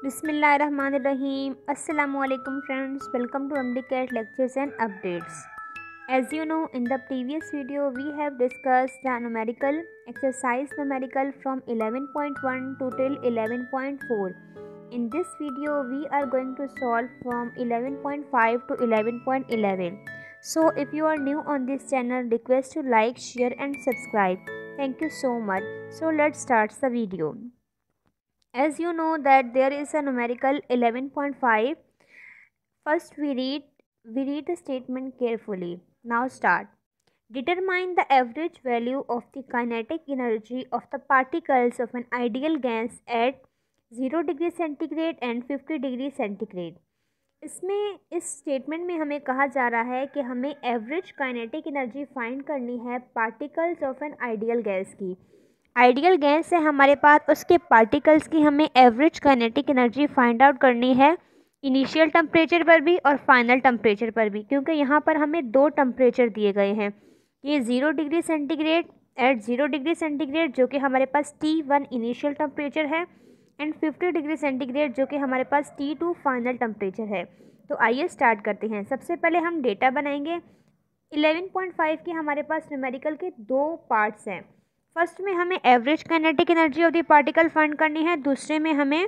Bismillahirrahmanirrahim. Assalamualaikum friends. Welcome to MDCAT lectures and updates. As you know, in the previous video we have discussed the numerical exercise numerical from 11.1 to till 11.4. In this video we are going to solve from 11.5 to 11.11. So if you are new on this channel, request to like, share and subscribe. Thank you so much. So let's start the video. As you know that there is a numerical 11.5. First we read the statement carefully. Now start. Determine the average value of the kinetic energy of the particles of an ideal gas at 0 degree centigrade and 50 degree centigrade. इसमें इस statement में हमें कहा जा रहा है कि हमें एवरेज काइनेटिक एनर्जी फाइंड करनी है particles of an ideal gas की. आइडियल गैस है हमारे पास, उसके पार्टिकल्स की हमें average kinetic energy find out करनी है इनिशियल टेम्परेचर पर भी और फाइनल टेम्परेचर पर भी, क्योंकि यहाँ पर हमें दो टेम्परेचर दिए गए हैं. ये 0 degree centigrade at 0 degree centigrade जो कि हमारे पास T1 इनिशियल टेम्परेचर है एंड 50 डिग्री सेंटीग्रेड जो कि हमारे पास T2 फाइनल टेम्परेचर है. तो आइए स्टार्ट करते हैं. सबसे पहले हम डेटा बनाएंगे. 11.5 की हमारे पास न्यूमेरिकल के दो पार्ट्स हैं. फर्स्ट में हमें average kinetic energy of the particle find करनी है, दूसरे में हमें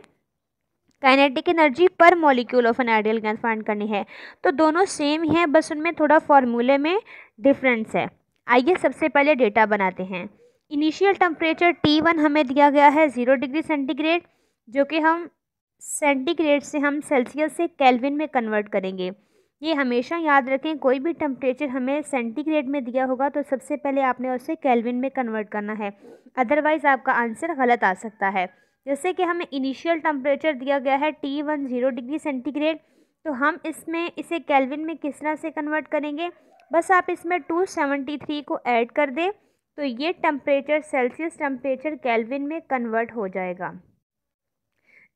काइनेटिक एनर्जी पर molecule of an ideal gas find करनी है. तो दोनों सेम ही है, बस उनमें थोड़ा फार्मूले में डिफरेंस है. आइए सबसे पहले डेटा बनाते हैं. इनिशियल टेम्परेचर T1 हमें दिया गया है 0 डिग्री सेंटीग्रेड, जो कि हम सेंटीग्रेड से हम सेल्सियस से केल्विन में कन्वर्ट करेंगे. ये हमेशा याद रखें, कोई भी टेम्परेचर हमें सेंटीग्रेड में दिया होगा तो सबसे पहले आपने उसे केल्विन में कन्वर्ट करना है, अदरवाइज़ आपका आंसर गलत आ सकता है. जैसे कि हमें इनिशियल टेम्परेचर दिया गया है T1 0 डिग्री सेंटीग्रेड, तो हम इसमें इसे केल्विन में किस तरह से कन्वर्ट करेंगे, बस आप इसमें 273 को ऐड कर दें तो ये टेम्परेचर सेल्सियस टेम्परेचर केल्विन में कन्वर्ट हो जाएगा.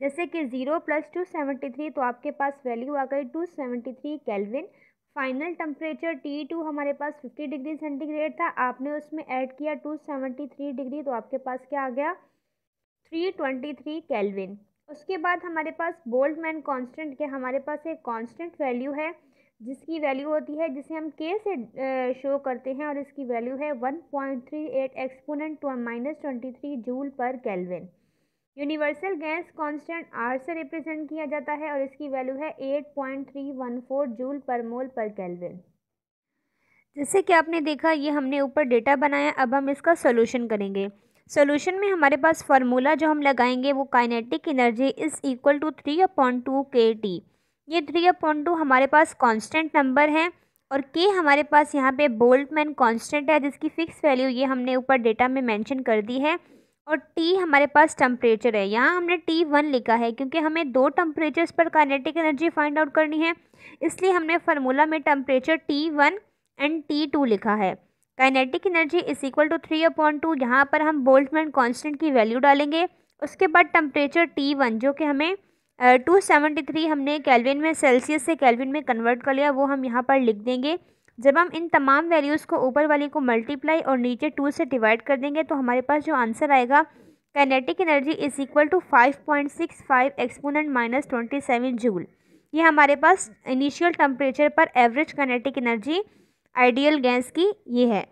जैसे कि 0 + 273 तो आपके पास वैल्यू आ गई 273 केल्विन. फाइनल टेम्परेचर T2 हमारे पास 50 डिग्री सेंटीग्रेड था, आपने उसमें ऐड किया 273 डिग्री तो आपके पास क्या आ गया 323 केल्विन. उसके बाद हमारे पास बोल्ट्जमैन कांस्टेंट के हमारे पास एक कांस्टेंट वैल्यू है जिसकी वैल्यू होती है जिसे हम K से शो करते हैं और इसकी वैल्यू है 1.38 एक्सपोनेंट -23 जूल पर kelvin. Universal gas constant R से रिप्रेजेंट किया जाता है और इसकी वैल्यू है 8.314 जूल पर मोल पर केल्विन. जैसे कि आपने देखा ये हमने ऊपर डेटा बनाया, अब हम इसका सोल्यूशन करेंगे. सोल्यूशन में हमारे पास फार्मूला जो हम लगाएंगे वो kinetic energy is equal to 3/2 kT. ये 3/2 हमारे पास कांस्टेंट नंबर है और K हमारे पास यहाँ पे बोल्ट्जमैन कांस्टेंट है जिसकी फ़िक्स वैल्यू ये हमने ऊपर डेटा में मेंशन कर दी है. और T हमारे पास टेम्परेचर है, यहाँ हमने T1 लिखा है क्योंकि हमें दो टेम्परेचर्स पर काइनेटिक एनर्जी फाइंड आउट करनी है, इसलिए हमने फार्मूला में टेम्परेचर T1 एंड T2 लिखा है. Kinetic energy is equal to 3/2, यहाँ पर हम बोल्ट्जमैन कांस्टेंट की वैल्यू डालेंगे. उसके बाद टेम्परेचर T1 जो कि हमें 273 हमने केल्विन में सेल्सियस से केल्विन में कन्वर्ट कर लिया, वो हम यहाँ पर लिख देंगे. जब हम इन तमाम वैल्यूज़ को ऊपर वाली को मल्टीप्लाई और नीचे 2 से डिवाइड कर देंगे तो हमारे पास जो आंसर आएगा kinetic energy is equal to 5.65 exponent -27 joule. ये हमारे पास इनिशियल टेम्परेचर पर average kinetic energy ideal gas की ये है.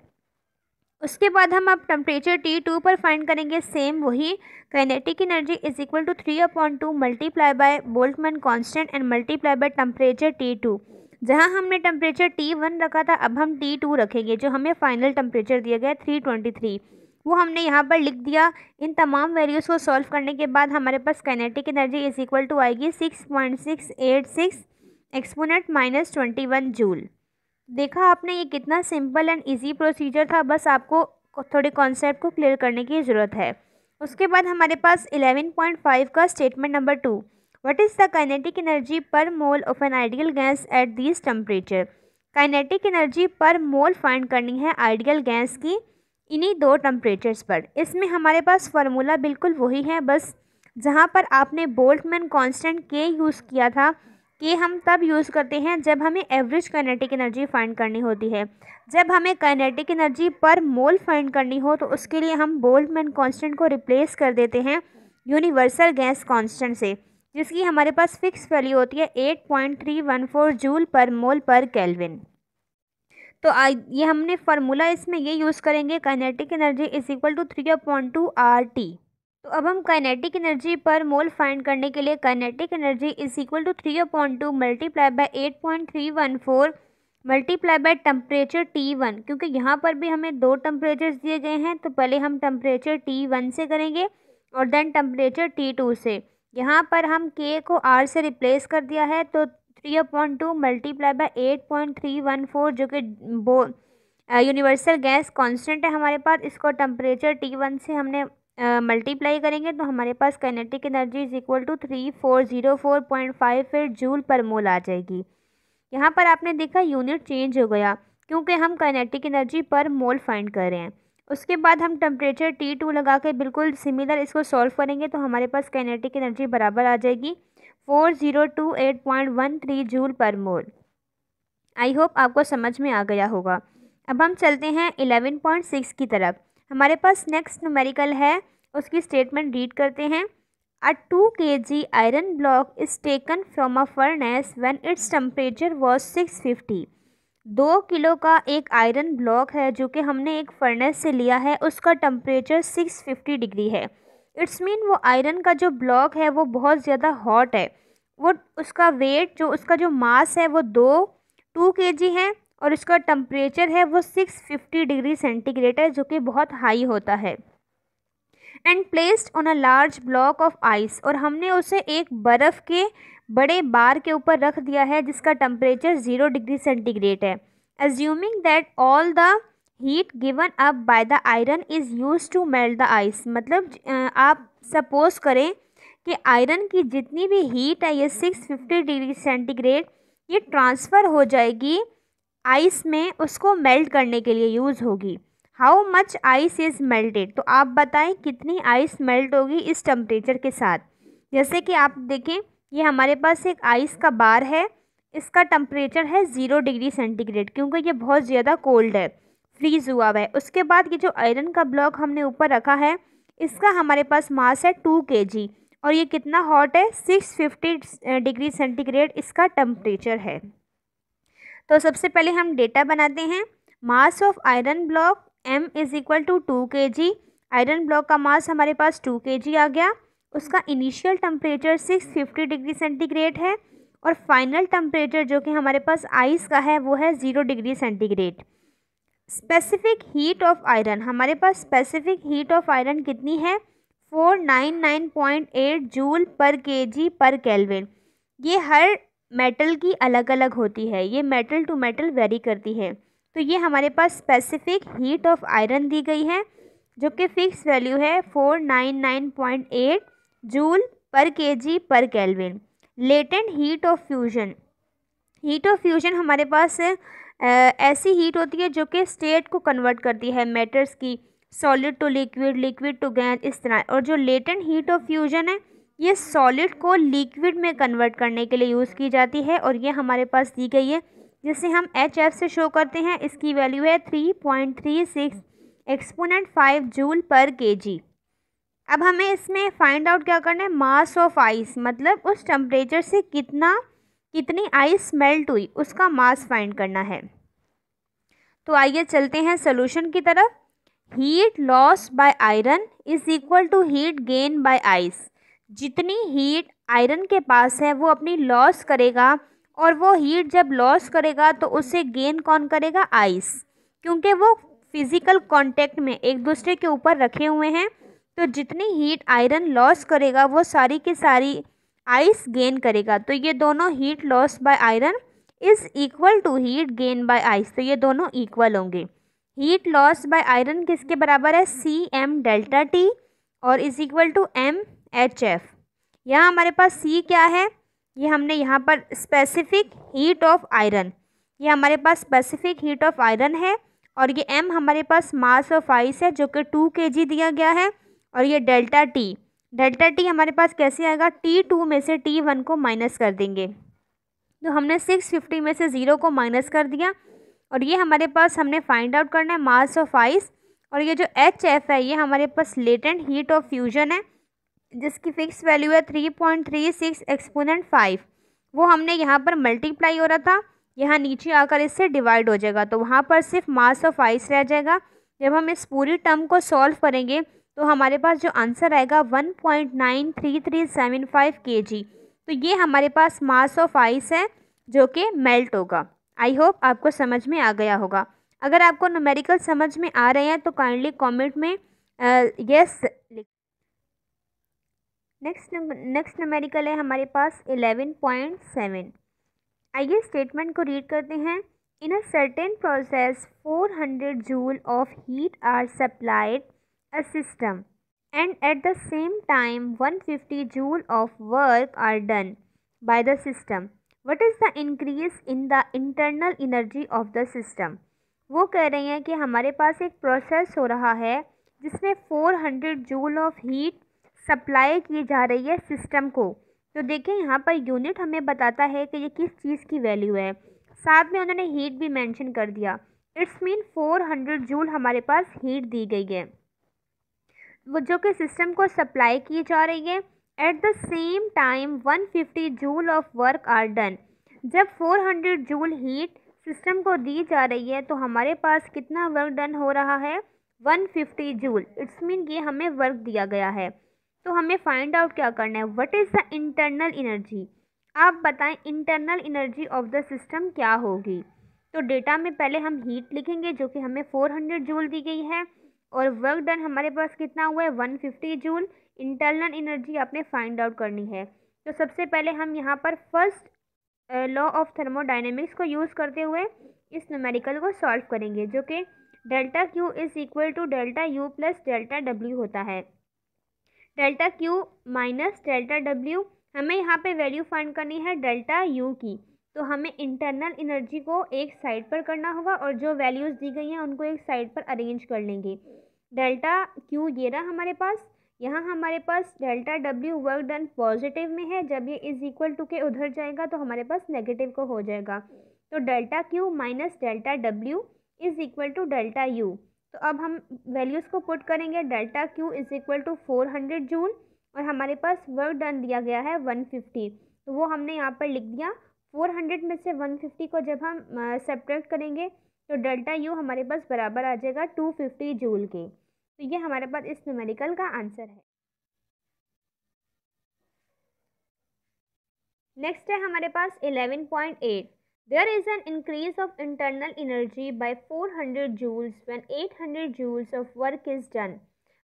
उसके बाद हम अब टेम्परेचर T2 पर फाइंड करेंगे सेम वही. Kinetic energy is equal to 3/2 multiply by Boltzmann constant and multiply by temperature T2. जहां हमने टेम्परेचर T1 रखा था अब हम T2 रखेंगे, जो हमें फाइनल टेम्परेचर दिया गया 323 वो हमने यहाँ पर लिख दिया. इन तमाम वैल्यूज़ को सॉल्व करने के बाद हमारे पास kinetic energy is equal to आएगी 6.686 एक्सपोनेंट -21 जूल. देखा आपने ये कितना सिंपल एंड इजी प्रोसीजर था, बस आपको थोड़े कॉन्सेप्ट को क्लियर करने की ज़रूरत है. उसके बाद हमारे पास 11.5 का statement number 2. What is the kinetic energy per mole of an ideal gas at these temperature? Kinetic energy पर मोल फाइंड करनी है आइडियल गैस की इन्हीं दो टेम्परेचर्स पर. इसमें हमारे पास फार्मूला बिल्कुल वही है, बस जहाँ पर आपने बोल्ट्जमैन कांस्टेंट K यूज़ किया था. K हम तब यूज़ करते हैं जब हमें एवरेज काइनेटिक एनर्जी फाइंड करनी होती है. जब हमें काइनेटिक एनर्जी पर मोल फाइंड करनी हो तो उसके लिए हम बोल्ट्जमैन कांस्टेंट को रिप्लेस कर देते हैं यूनिवर्सल गैस कांस्टेंट से. जिसकी हमारे पास फिक्स वैल्यू होती है 8.314 जूल पर मोल पर केल्विन। तो ये हमने फार्मूला इसमें ये यूज़ करेंगे, kinetic energy is equal to 3/2 RT। तो अब हम काइनेटिक एनर्जी पर मोल फाइंड करने के लिए kinetic energy is equal to 3/2 multiply by 8.314 multiply by temperature T1, क्योंकि यहाँ पर भी हमें दो टेम्परेचर्स दिए गए हैं। तो पहले हम टेम्परेचर T1 से करेंगे और देन टेम्परेचर T2 से। यहाँ पर हम K को R से रिप्लेस कर दिया है, तो 3/2 मल्टीप्लाई बाय 8.314 जो कि यूनिवर्सल गैस कांस्टेंट है हमारे पास, इसको टेम्परेचर T1 से हमने मल्टीप्लाई करेंगे तो हमारे पास kinetic energy is equal to 3404.58 joule per mole आ जाएगी। यहाँ पर आपने देखा यूनिट चेंज हो गया क्योंकि हम काइनेटिक एनर्जी पर मोल फाइंड कर रहे हैं। उसके बाद हम टेम्परेचर T2 लगा के बिल्कुल सिमिलर इसको सॉल्व करेंगे तो हमारे पास काइनेटिक एनर्जी बराबर आ जाएगी 4028.13 joule per mole. I hope आपको समझ में आ गया होगा। अब हम चलते हैं 11.6 की तरफ। हमारे पास नेक्स्ट न्यूमेरिकल है, उसकी स्टेटमेंट रीड करते हैं। A 2 kg iron block is taken from a furnace when its temperature was 650। 2 kilo का एक आयरन ब्लॉक है जो कि हमने एक फर्नेस से लिया है, उसका टेम्परेचर 650 डिग्री है। इट्स मीन वो आयरन का जो ब्लॉक है वो बहुत ज़्यादा हॉट है। वो उसका वेट जो उसका जो मास है वो 2 kg है और उसका टेम्परेचर है वो 650 डिग्री सेंटीग्रेड है, जो कि बहुत हाई होता है। And placed on a large block of ice, और हमने उसे एक बर्फ़ के बड़े बार के ऊपर रख दिया है जिसका टेम्परेचर 0 डिग्री सेंटीग्रेड है। Assuming that all the heat given up by the iron is use to melt the ice, मतलब आप सपोज करें कि आयरन की जितनी भी हीट है ये 650 डिग्री सेंटीग्रेड ये ट्रांसफ़र हो जाएगी आइस में, उसको मेल्ट करने के लिए यूज़ होगी। How much ice is melted, तो आप बताएं कितनी आइस मेल्ट होगी इस टेम्परेचर के साथ। जैसे कि आप देखें ये हमारे पास एक आइस का बार है, इसका टेम्परेचर है 0 डिग्री सेंटीग्रेड क्योंकि ये बहुत ज़्यादा कोल्ड है, फ्रीज़ हुआ हुआ है। उसके बाद ये जो आयरन का ब्लॉक हमने ऊपर रखा है इसका हमारे पास मास है 2 kg और ये कितना हॉट है 650 डिग्री सेंटीग्रेड इसका टेम्परेचर है। तो सबसे पहले हम डेटा बनाते हैं। Mass of iron block M is equal to 2 kg। Iron block का मास हमारे पास 2 kg आ गया। उसका इनिशियल टेम्परेचर 650 डिग्री सेंटीग्रेड है और फाइनल टेम्परेचर जो कि हमारे पास आइस का है वो है 0 degree centigrade. Specific heat of iron, हमारे पास स्पेसिफिक हीट ऑफ आयरन कितनी है 499.8 जूल पर kg पर केल्विन। ये हर मेटल की अलग अलग होती है, ये मेटल टू मेटल वेरी करती है। तो ये हमारे पास स्पेसिफिक हीट ऑफ आयरन दी गई है जो कि फिक्स वैल्यू है 499.8 जूल पर kg पर kelvin. Latent heat of fusion, heat of fusion हमारे पास ऐसी हीट होती है जो कि स्टेट को कन्वर्ट करती है मैटर्स की, solid to liquid, liquid to gas, इस तरह। और जो लेटेंट हीट ऑफ फ्यूजन है ये सॉलिड को लिक्विड में कन्वर्ट करने के लिए यूज़ की जाती है और ये हमारे पास दी गई है जिसे हम HF से शो करते हैं। इसकी वैल्यू है 3.36 एक्सपोनेंट 5 जूल पर kg। अब हमें इसमें फाइंड आउट क्या करना है, मास ऑफ आइस, मतलब उस टेम्परेचर से कितनी आइस मेल्ट हुई उसका मास फाइंड करना है। तो आइए चलते हैं सोल्यूशन की तरफ। Heat loss by iron is equal to heat gain by ice. जितनी हीट आयरन के पास है वो अपनी लॉस करेगा और वो हीट जब लॉस करेगा तो उसे गेन कौन करेगा, आइस, क्योंकि वो फिज़िकल कांटेक्ट में एक दूसरे के ऊपर रखे हुए हैं। तो जितनी हीट आयरन लॉस करेगा वो सारी की सारी आइस गेन करेगा। तो ये दोनों heat loss by iron is equal to heat gain by ice, तो ये दोनों इक्वल होंगे। हीट लॉस बाय आयरन किसके बराबर है, CM डेल्टा T और इज़ इक्वल टू MHF। यहाँ हमारे पास C क्या है, ये हमने यहाँ पर स्पेसिफिक हीट ऑफ आयरन, ये हमारे पास स्पेसिफिक हीट ऑफ आयरन है और ये M हमारे पास मास ऑफ आइस है जो कि 2 kg दिया गया है और ये डेल्टा T हमारे पास कैसे आएगा, T2 में से T1 को माइनस कर देंगे। तो हमने 650 में से 0 को माइनस कर दिया और ये हमारे पास हमने फाइंड आउट करना है मास ऑफ आइस। और ये जो HF है ये हमारे पास लेटेंट हीट ऑफ फ्यूजन है जिसकी फिक्स वैल्यू है 3.36 एक्सपोनेंट 5, वो हमने यहाँ पर मल्टीप्लाई हो रहा था, यहाँ नीचे आकर इससे डिवाइड हो जाएगा, तो वहाँ पर सिर्फ मास ऑफ आइस रह जाएगा। जब हम इस पूरी टर्म को सॉल्व करेंगे तो हमारे पास जो आंसर आएगा 1.93375 kg। तो ये हमारे पास मास ऑफ आइस है जो कि मेल्ट होगा। आई होप आपको समझ में आ गया होगा। अगर आपको न्यूमेरिकल समझ में आ रहे हैं तो काइंडली कमेंट में यस लिख। नेक्स्ट न्यूमेरिकल है हमारे पास 11.7। आइए स्टेटमेंट को रीड करते हैं। In a certain process 400 joule of heat are supplied a system and at the same time 150 joule of work are done by the system. What is the increase in the internal energy of the system? वो कह रहे हैं कि हमारे पास एक process हो रहा है जिसमें 400 जूल ऑफ हीट सप्लाई की जा रही है सिस्टम को। तो देखें यहाँ पर यूनिट हमें बताता है कि ये किस चीज़ की वैल्यू है, साथ में उन्होंने हीट भी मेंशन कर दिया। इट्स मीन 400 जूल हमारे पास हीट दी गई है वो जो कि सिस्टम को सप्लाई की जा रही है। At the same time 150 joule of work are done. जब 400 जूल हीट सिस्टम को दी जा रही है तो हमारे पास कितना वर्क डन हो रहा है, 150 जूल। इट्स मीन ये हमें वर्क दिया गया है। तो हमें फाइंड आउट क्या करना है, what is the internal energy. आप बताएं internal energy of the system क्या होगी। तो डेटा में पहले हम हीट लिखेंगे जो कि हमें 400 जूल दी गई है और वर्क डन हमारे पास कितना हुआ है 150 जूल। इंटरनल एनर्जी आपने फाइंड आउट करनी है। तो सबसे पहले हम यहाँ पर फर्स्ट लॉ ऑफ थर्मोडायनेमिक्स को यूज़ करते हुए इस न्यूमेरिकल को सॉल्व करेंगे जो कि delta Q is equal to delta U plus delta W होता है। Delta Q minus delta W, हमें यहाँ पे वैल्यू फाइंड करनी है डेल्टा यू की। तो हमें इंटरनल एनर्जी को एक साइड पर करना होगा और जो वैल्यूज़ दी गई हैं उनको एक साइड पर अरेंज कर लेंगे। डेल्टा क्यू ये रहा हमारे पास, यहाँ हमारे पास डेल्टा डब्ल्यू वर्क डन पॉजिटिव में है, जब ये इज इक्वल टू के उधर जाएगा तो हमारे पास नेगेटिव को हो जाएगा। तो delta Q minus delta W is equal to delta U. तो अब हम वैल्यूज़ को पुट करेंगे। Delta Q is equal to 400 joule और हमारे पास वर्क डन दिया गया है 150, तो वो हमने यहाँ पर लिख दिया। 400 में से 150 को जब हम सब्ट्रैक्ट करेंगे तो डेल्टा यू हमारे पास बराबर आ जाएगा 250 जूल के। तो ये हमारे पास इस न्यूमेरिकल का आंसर है। नेक्स्ट है हमारे पास 11.8। There is an increase of internal energy by 400 joules when 800 joules of work is done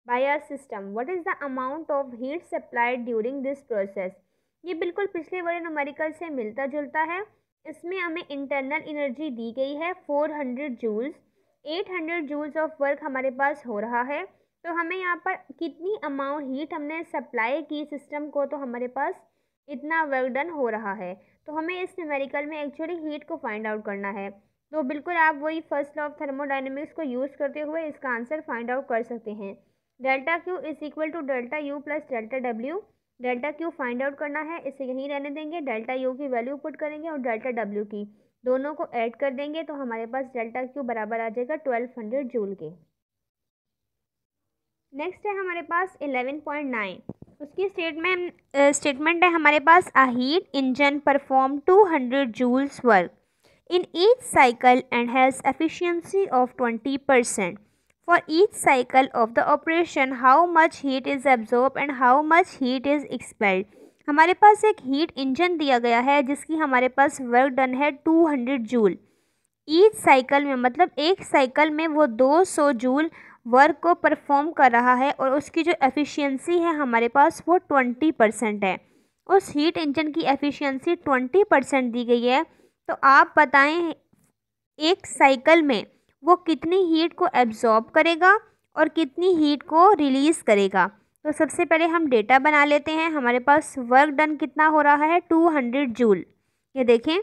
by a system. What is the amount of heat supplied during this process. ये बिल्कुल पिछले वाले numerical से मिलता जुलता है। इसमें हमें इंटरनल एनर्जी दी गई है 400 जूल्स, 800 जूल्स ऑफ वर्क हमारे पास हो रहा है। तो हमें यहाँ पर कितनी अमाउंट हीट हमने सप्लाई की सिस्टम को, तो हमारे पास इतना वर्क डन हो रहा है। तो हमें इस न्यूमेरिकल में एक्चुअली हीट को फाइंड आउट करना है। तो बिल्कुल आप वही फर्स्ट लॉ ऑफ थर्मोडायनेमिक्स को यूज़ करते हुए इसका आंसर फाइंड आउट कर सकते हैं। Delta Q is equal to delta U plus delta W. Delta Q find out करना है, इसे यहीं रहने देंगे। डेल्टा यू की वैल्यू पुट करेंगे और डेल्टा डब्ल्यू की, दोनों को ऐड कर देंगे तो हमारे पास डेल्टा क्यू बराबर आ जाएगा 1200 जूल के। नेक्स्ट है हमारे पास 11.9। उसकी स्टेटमेंट है हमारे पास a heat engine perform 200 joules work in each cycle and has efficiency of 20%. For each cycle of the operation, how much heat is absorbed and how much heat is expelled. हमारे पास एक heat engine दिया गया है जिसकी हमारे पास work done है 200 joule. Each cycle में मतलब एक साइकिल में वो 200 जूल वर्क को परफॉर्म कर रहा है और उसकी जो एफिशिएंसी है हमारे पास वो 20% है। उस हीट इंजन की एफिशिएंसी 20% दी गई है। तो आप बताएं एक साइकिल में वो कितनी हीट को एब्जॉर्ब करेगा और कितनी हीट को रिलीज़ करेगा। तो सबसे पहले हम डेटा बना लेते हैं। हमारे पास वर्क डन कितना हो रहा है 200 जूल, ये देखें।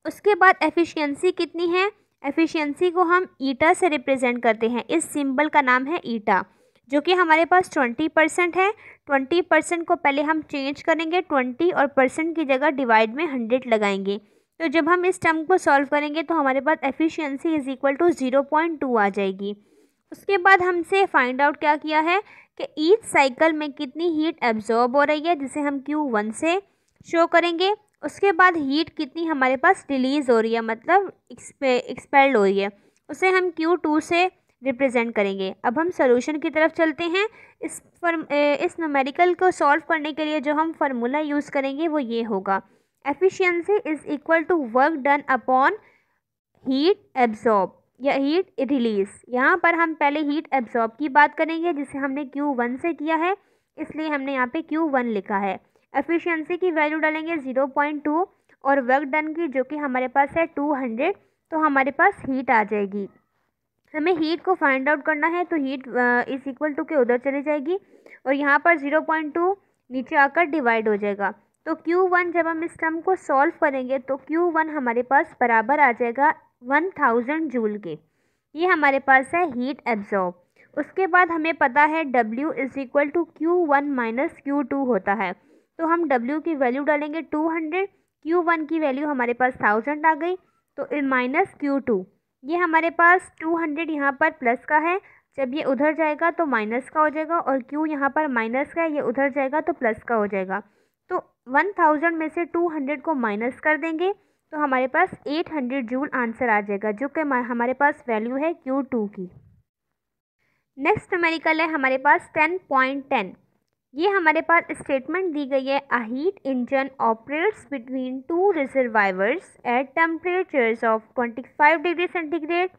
उसके बाद एफिशिएंसी कितनी है, एफिशिएंसी को हम ईटा से रिप्रेजेंट करते हैं। इस सिंबल का नाम है ईटा, जो कि हमारे पास 20% है। 20% को पहले हम चेंज करेंगे, 20 और परसेंट की जगह डिवाइड में 100 लगाएंगे। तो जब हम इस टर्म को सॉल्व करेंगे तो हमारे पास एफिशिएंसी इज इक्वल टू 0.2 आ जाएगी। उसके बाद हमसे फाइंड आउट क्या किया है कि ईच साइकिल में कितनी हीट एब्जॉर्ब हो रही है, जिसे हम Q1 से शो करेंगे। उसके बाद हीट कितनी हमारे पास रिलीज़ हो रही है, मतलब एक्सपेल्ड हो रही है, उसे हम Q2 से रिप्रेजेंट करेंगे। अब हम सोल्यूशन की तरफ चलते हैं। इस न्यूमेरिकल को सॉल्व करने के लिए जो हम फार्मूला यूज़ करेंगे वो ये होगा, efficiency is equal to work done upon heat absorb या हीट रिलीज। यहाँ पर हम पहले हीट एब्जॉर्ब की बात करेंगे, जिसे हमने Q1 से किया है, इसलिए हमने यहाँ पे Q1 लिखा है। एफिशिएंसी की वैल्यू डालेंगे 0.2 और वर्क डन की जो कि हमारे पास है 200, तो हमारे पास हीट आ जाएगी। हमें हीट को फाइंड आउट करना है, तो हीट इज इक्वल टू के उधर चली जाएगी और यहाँ पर 0.2 नीचे आकर डिवाइड हो जाएगा। तो Q1 जब हम इस टर्म को सॉल्व करेंगे तो Q1 हमारे पास बराबर आ जाएगा 1000 जूल के। ये हमारे पास है हीट एब्जॉर्ब। उसके बाद हमें पता है W is equal to Q1 minus Q2 होता है, तो हम W की वैल्यू डालेंगे 200, Q1 की वैल्यू हमारे पास 1000 आ गई, तो माइनस Q2, ये हमारे पास 200 यहाँ पर प्लस का है, जब ये उधर जाएगा तो माइनस का हो जाएगा, और Q यहाँ पर माइनस का है, ये उधर जाएगा तो प्लस का हो जाएगा। तो 1000 में से 200 को माइनस कर देंगे तो हमारे पास 800 जूल आंसर आ जाएगा, जो कि हमारे पास वैल्यू है Q2 की। नेक्स्ट न्यूमेरिकल है हमारे पास 10.10। ये हमारे पास स्टेटमेंट दी गई है, a heat engine operates between two reservoirs at temperatures of 25 degree centigrade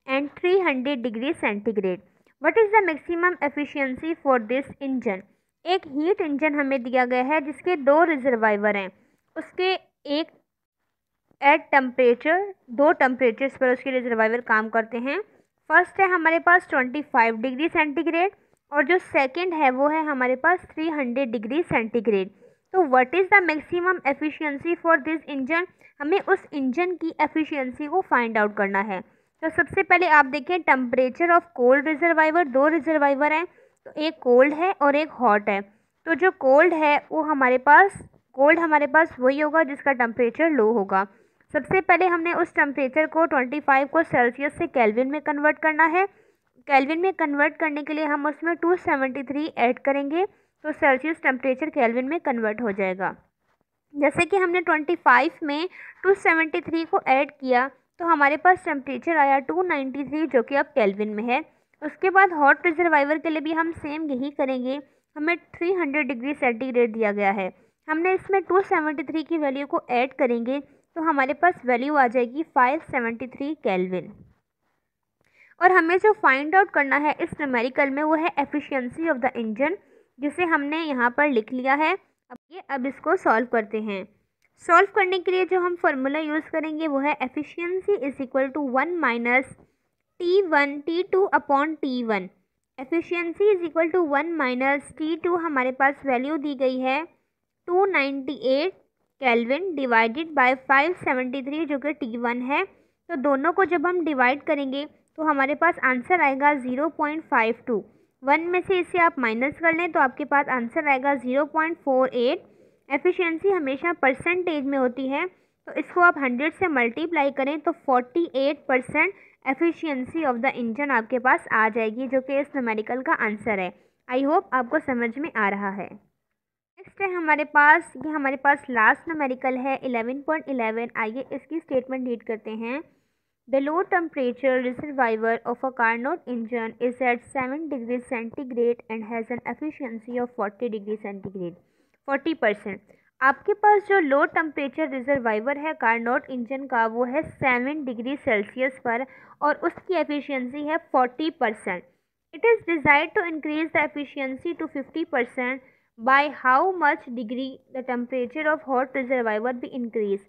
and 300 degree centigrade. What is the maximum efficiency for this engine. एक हीट इंजन हमें दिया गया है जिसके दो रिजर्वायर हैं, उसके एक एट टेम्परेचर, दो टेम्परेचर्स पर उसके रिजर्वायर काम करते हैं। फर्स्ट है हमारे पास 25 डिग्री सेंटीग्रेड और जो सेकंड है वो है हमारे पास 300 डिग्री सेंटीग्रेड। तो what is the maximum efficiency for this engine, हमें उस इंजन की एफिशिएंसी को फाइंड आउट करना है। तो सबसे पहले आप देखें टेम्परेचर ऑफ कोल्ड रिजर्वायर, दो रिजर्वायर हैं, तो एक कोल्ड है और एक हॉट है। तो जो कोल्ड है वो हमारे पास वही होगा जिसका टेम्परेचर लो होगा। सबसे पहले हमने उस टेम्परेचर को 25 को सेल्सियस से केल्विन में कन्वर्ट करना है। केल्विन में कन्वर्ट करने के लिए हम उसमें 273 ऐड करेंगे, तो सेल्सियस टेम्परेचर केल्विन में कन्वर्ट हो जाएगा। जैसे कि हमने 25 में 273 को ऐड किया तो हमारे पास टेम्परेचर आया 293, जो कि अब केल्विन में है। उसके बाद हॉट रिजर्वायर के लिए भी हम सेम यही करेंगे, हमें 300 डिग्री सेंटीग्रेड दिया गया है, हमने इसमें 273 की वैल्यू को ऐड करेंगे तो हमारे पास वैल्यू आ जाएगी 573 केल्विन। और हमें जो फाइंड आउट करना है इस न्यूमेरिकल में वो है एफिशिएंसी ऑफ द इंजन, जिसे हमने यहाँ पर लिख लिया है। अब इसको सॉल्व करते हैं। सॉल्व करने के लिए जो हम फार्मूला यूज़ करेंगे वो है efficiency is equal to 1 minus T2 upon T1। Efficiency is equal to 1 minus T2, हमारे पास वैल्यू दी गई है 298 केल्विन डिवाइडेड बाय 573 जो कि T1 है। तो दोनों को जब हम डिवाइड करेंगे तो हमारे पास आंसर आएगा 0.52। 1 में से इसे आप माइनस कर लें तो आपके पास आंसर आएगा 0.48। एफिशिएंसी हमेशा परसेंटेज में होती है, तो इसको आप 100 से मल्टीप्लाई करें तो 48% एफिशिएंसी ऑफ द इंजन आपके पास आ जाएगी, जो कि इस न्यूमेरिकल का आंसर है। आई होप आपको समझ में आ रहा है। नेक्स्ट है हमारे पास लास्ट न्यूमेरिकल है 11.11। आइए इसकी स्टेटमेंट रीड करते हैं। The low temperature reservoir of a Carnot engine is at 7 degrees centigrade and has an efficiency of 40 degree centigrade 40%। आपके पास जो लो टेम्परेचर रिजर्वायर है कार्नोट इंजन का वो है 7 डिग्री सेल्सियस पर और उसकी एफिशिएंसी है 40%। It is desired to increase the efficiency to 50% by how much degree the temperature of hot reservoir भी इंक्रीज।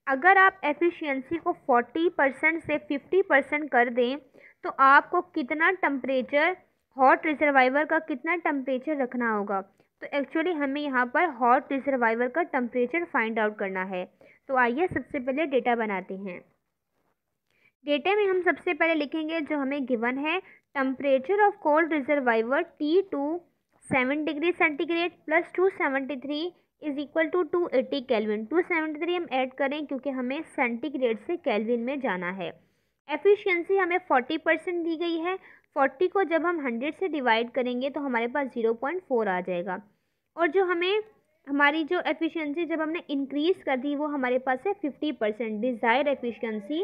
अगर आप एफिशिएंसी को 40% से 50% कर दें तो आपको कितना टेम्परेचर हॉट रिजर्वायर का कितना टेम्परेचर रखना होगा। तो एक्चुअली हमें यहाँ पर हॉट रिजर्वायर का टेम्परेचर फाइंड आउट करना है। तो आइए सबसे पहले डेटा बनाते हैं। डेटा में हम सबसे पहले लिखेंगे जो हमें गिवन है, temperature of cold reservoir T2 7 degree centigrade plus 273 is equal to 280 kelvin. 273 हम ऐड करें क्योंकि हमें सेंटीग्रेड से केल्विन में जाना है। एफिशिएंसी हमें 40% दी गई है, 40 को जब हम 100 से डिवाइड करेंगे तो हमारे पास 0.4 आ जाएगा। और जो हमारी जो एफिशिएंसी जब हमने इंक्रीज़ कर दी वो हमारे पास है 50%। डिज़ायर्ड एफिशिएंसी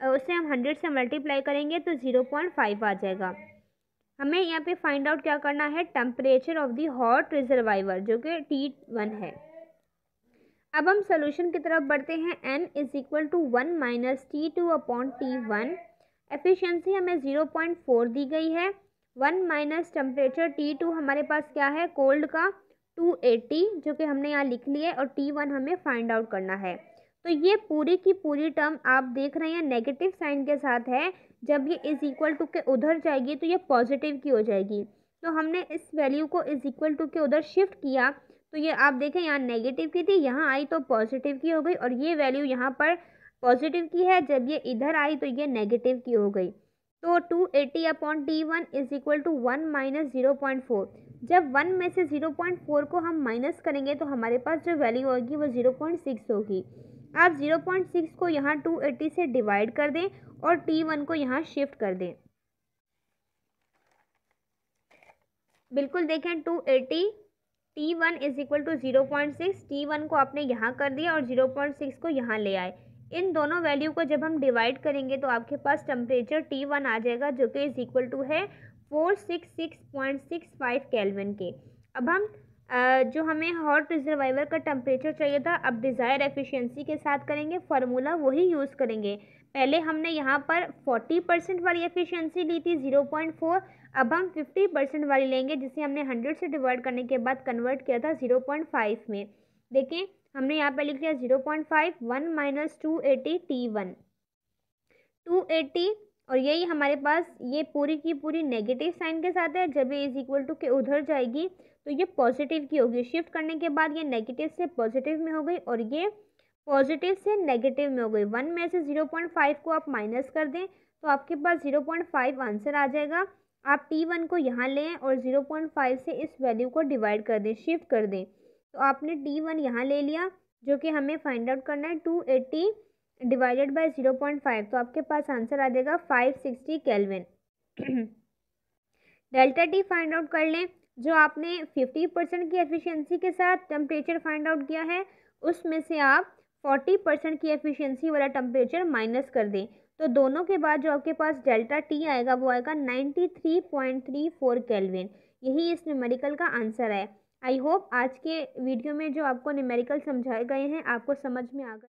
उसे हम 100 से मल्टीप्लाई करेंगे तो 0.5 आ जाएगा। हमें यहाँ पे फाइंड आउट क्या करना है, temperature of the hot reservoir जो कि T1 है। अब हम सोल्यूशन की तरफ बढ़ते हैं। n is equal to 1 minus T2 upon T1। Efficiency हमें 0.4 दी गई है। 1 माइनस टेम्परेचर T2 हमारे पास क्या है, कोल्ड का 280 जो कि हमने यहाँ लिख लिया है, और T1 हमें फाइंड आउट करना है। तो ये पूरी की पूरी टर्म आप देख रहे हैं नेगेटिव साइन के साथ है। जब ये इज इक्वल टू के उधर जाएगी तो ये पॉजिटिव की हो जाएगी। तो हमने इस वैल्यू को इज इक्वल टू के उधर शिफ्ट किया तो ये आप देखें यहाँ नेगेटिव की थी, यहाँ आई तो पॉजिटिव की हो गई, और ये वैल्यू यहाँ पर पॉजिटिव की है, जब ये इधर आई तो ये नेगेटिव की हो गई। तो 280 upon T1 is equal to 1 minus 0.4। जब 1 में से 0.4 को हम माइनस करेंगे तो हमारे पास जो वैल्यू होगी वो 0.6 होगी। आप 0.6 को यहाँ 280 से डिवाइड कर दें और T1 को यहाँ शिफ्ट कर दें। बिल्कुल देखें 280 T1 is equal to 0.6। T1 को आपने यहाँ कर दिया और 0.6 को यहाँ ले आए। इन दोनों वैल्यू को जब हम डिवाइड करेंगे तो आपके पास टेम्परेचर T1 आ जाएगा जो कि इज इक्वल टू है 466.65 केल्विन के। अब हम जो हमें हॉट रिजर्वायर का टेम्परेचर चाहिए था अब डिज़ायर एफिशिएंसी के साथ करेंगे, फार्मूला वही यूज़ करेंगे। पहले हमने यहाँ पर 40% वाली एफिशिएंसी ली थी 0.4, अब हम 50% वाली लेंगे जिसे हमने 100 से डिवाइड करने के बाद कन्वर्ट किया था 0.5 में। देखें हमने यहाँ पे लिख लिया 0.5 1 माइनस 280 T1 280, और यही हमारे पास ये पूरी की पूरी नेगेटिव साइन के साथ है। जब ये इज इक्वल टू के उधर जाएगी तो ये पॉजिटिव की होगी। शिफ्ट करने के बाद ये नेगेटिव से पॉजिटिव में हो गई और ये पॉजिटिव से नेगेटिव में हो गई। 1 में से 0.5 को आप माइनस कर दें तो आपके पास 0.5 आंसर आ जाएगा। आप T1 को यहाँ लें और 0.5 से इस वैल्यू को डिवाइड कर दें, शिफ्ट कर दें। तो आपने T1 यहाँ ले लिया जो कि हमें फाइंड आउट करना है 280 डिवाइडेड बाय 0.5, तो आपके पास आंसर आ जाएगा 560 kelvin. Delta T find out कर लें। जो आपने 50% की एफिशिएंसी के साथ टेम्परेचर फाइंड आउट किया है उसमें से आप 40% की एफिशिएंसी वाला टेम्परेचर माइनस कर दें, तो दोनों के बाद जो आपके पास डेल्टा T आएगा वो आएगा 93.34 केल्विन। यही इस न्यूमेरिकल का आंसर है। आई होप आज के वीडियो में जो आपको न्यूमेरिकल समझाए गए हैं आपको समझ में आ गए।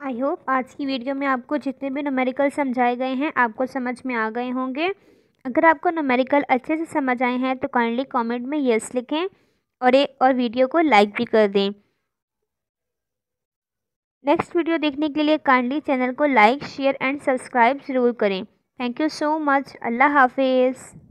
आई होप आज की वीडियो में आपको जितने भी न्यूमेरिकल समझाए गए हैं आपको समझ में आ गए होंगे। अगर आपको न्यूमेरिकल अच्छे से समझ आए हैं तो काइंडली कमेंट में यस लिखें और वीडियो को लाइक भी कर दें। नेक्स्ट वीडियो देखने के लिए काइंडली चैनल को लाइक शेयर एंड सब्सक्राइब ज़रूर करें। Thank you so much. अल्लाह हाफिज़।